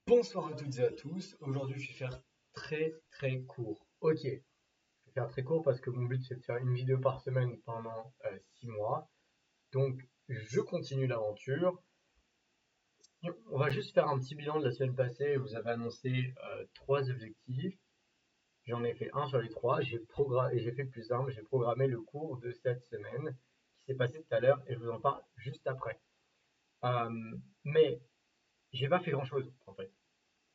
Bonsoir à toutes et à tous. Aujourd'hui, je vais faire très court. Ok, je vais faire très court parce que mon but c'est de faire une vidéo par semaine pendant 6 mois. Donc, je continue l'aventure. On va juste faire un petit bilan de la semaine passée. Vous avez annoncé 3 objectifs. J'en ai fait un sur les trois. J'ai fait plus simple. J'ai programmé le cours de cette semaine qui s'est passé tout à l'heure et je vous en parle juste après. Euh, mais j'ai pas fait grand-chose en fait.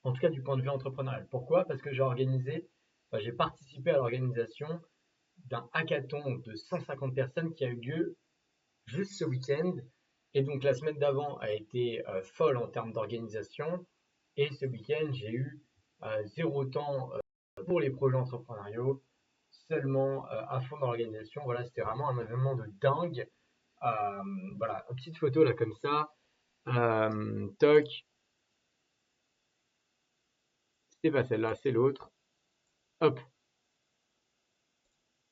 En tout cas du point de vue entrepreneurial. Pourquoi? Parce que j'ai participé à l'organisation d'un hackathon de 150 personnes qui a eu lieu juste ce week-end. Et donc la semaine d'avant a été folle en termes d'organisation. Et ce week-end, j'ai eu zéro temps pour les projets entrepreneuriaux, seulement à fond dans l'organisation. Voilà, c'était vraiment un événement de dingue. Euh, voilà, une petite photo là comme ça. Toc, c'est pas celle-là, c'est l'autre. Hop,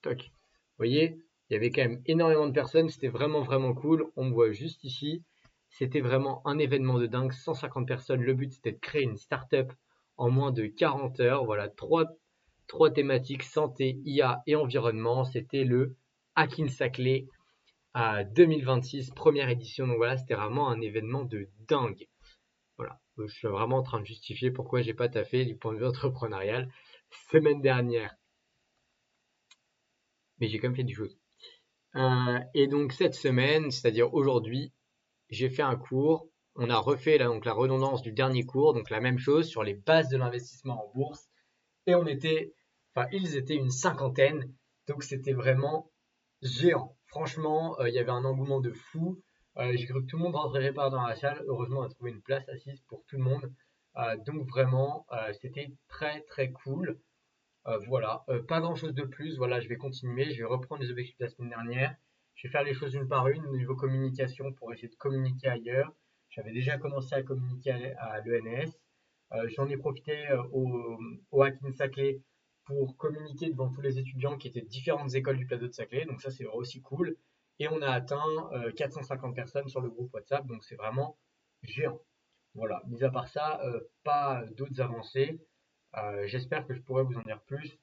toc. Vous voyez, il y avait quand même énormément de personnes, c'était vraiment cool. On me voit juste ici. C'était vraiment un événement de dingue, 150 personnes. Le but c'était de créer une startup en moins de 40 heures. Voilà, trois thématiques, santé, IA et environnement. C'était le Hacking Saclay à 2026, première édition. Donc voilà, c'était vraiment un événement de dingue. Voilà, je suis vraiment en train de justifier pourquoi j'ai pas taffé du point de vue entrepreneurial semaine dernière. Mais j'ai quand même fait du choses. Et donc cette semaine, c'est-à-dire aujourd'hui, j'ai fait un cours. On a refait donc la redondance du dernier cours, donc la même chose sur les bases de l'investissement en bourse. Et ils étaient une cinquantaine, donc c'était vraiment géant. Franchement, il y avait un engouement de fou. J'ai cru que tout le monde rentrerait pas dans la salle. Heureusement, on a trouvé une place assise pour tout le monde. Donc vraiment, c'était très cool. Voilà, pas grand-chose de plus. Voilà, je vais continuer, je vais reprendre les objectifs de la semaine dernière. Je vais faire les choses une par une au niveau communication pour essayer de communiquer ailleurs. J'avais déjà commencé à communiquer à l'ENS. J'en ai profité au Hacking Saclay pour communiquer devant tous les étudiants qui étaient de différentes écoles du plateau de Saclay. Donc ça, c'est aussi cool. Et on a atteint 450 personnes sur le groupe WhatsApp. Donc c'est vraiment géant. Voilà, mis à part ça, pas d'autres avancées. J'espère que je pourrai vous en dire plus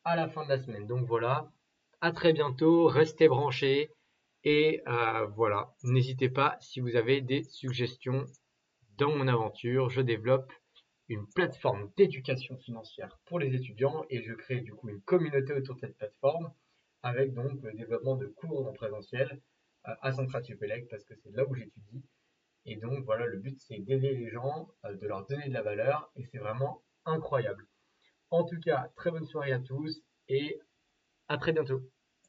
à la fin de la semaine. Donc voilà, à très bientôt, restez branchés et voilà, n'hésitez pas si vous avez des suggestions dans mon aventure. Je développe une plateforme d'éducation financière pour les étudiants et je crée du coup une communauté autour de cette plateforme avec donc le développement de cours en présentiel à Centrale-Supélec parce que c'est là où j'étudie. Et donc voilà, le but c'est d'aider les gens, de leur donner de la valeur et c'est vraiment incroyable. En tout cas, très bonne soirée à tous et à très bientôt.